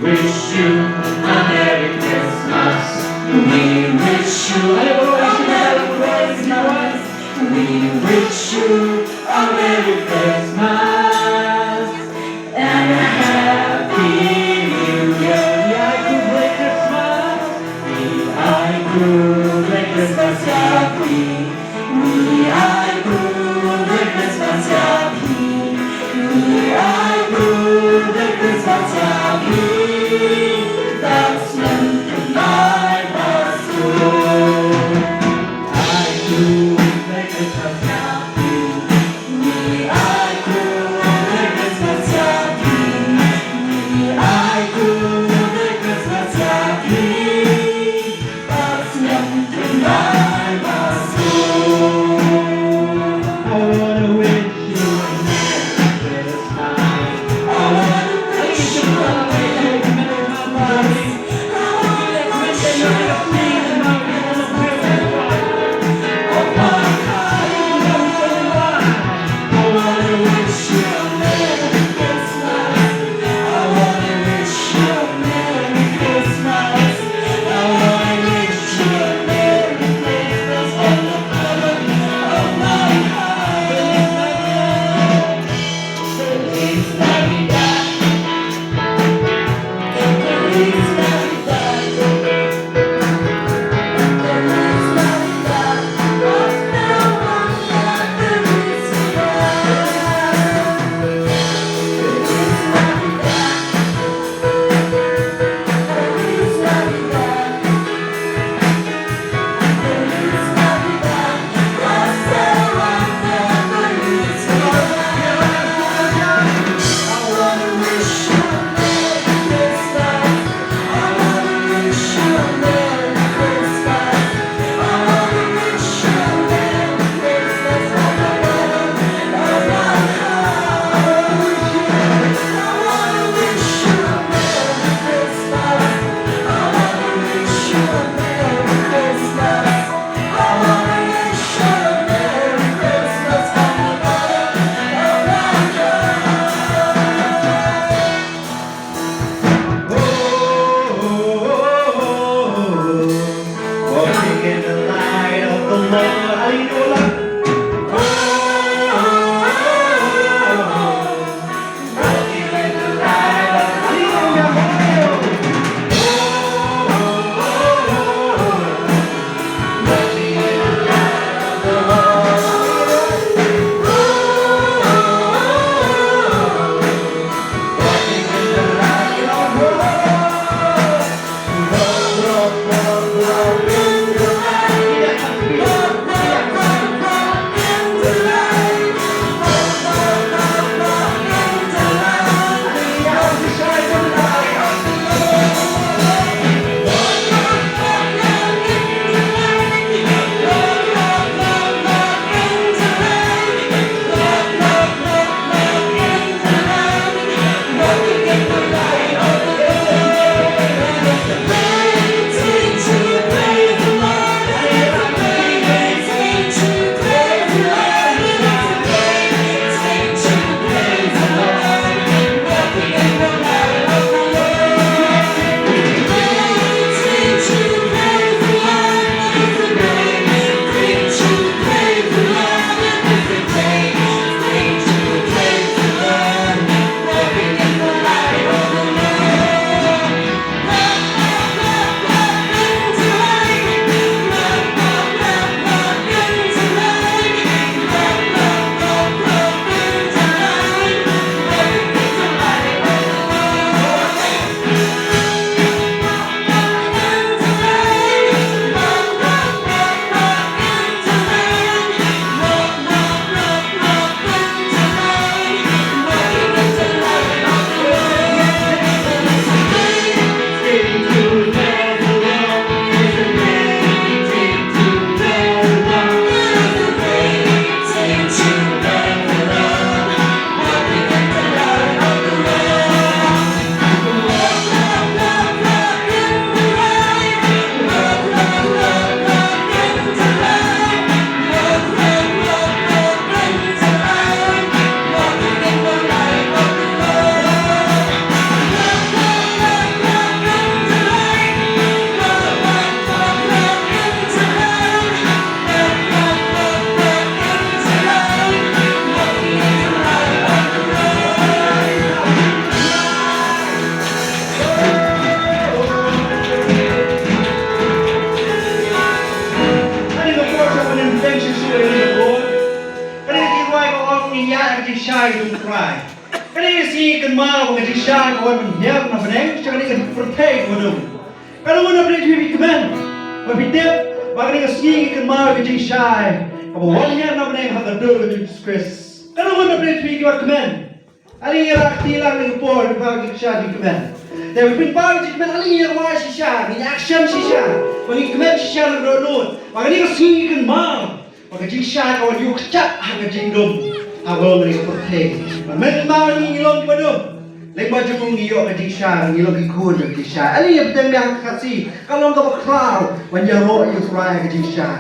wish you a Merry Christmas. We wish you a Merry Christmas. We wish you a Merry Christmas and a Happy New Year. Good Christmas, happy. We are good Christmas, happy. We are good Christmas, happy. kawan menyiap na beneng jangan ikan perteng wadum. Kalau mana beri tiwi kemen, berpikir bagi ikan sing ikan mau ke jing syai. Kalau wannya na beneng hak adu ke Yesus Kristus. Kalau mana beri tiwi kemen, ali irak tilang dengan por bagi syai kemen. Tapi pun bagi kemen ali irak wai syai, ini action syai. Bagi kemen syai nak rodot, bagi ikan sing ikan mau. Bagi jing syai kawan yuk cat hak jing dum. Awal mereka perteng. Memang ini ilong wadum. Lembah jemung iyo ke jisha, iyo ke kun ke jisha. Ali yang betul yang kasih. Kalau engkau berkerau, wanjaro iyo surai ke jisha.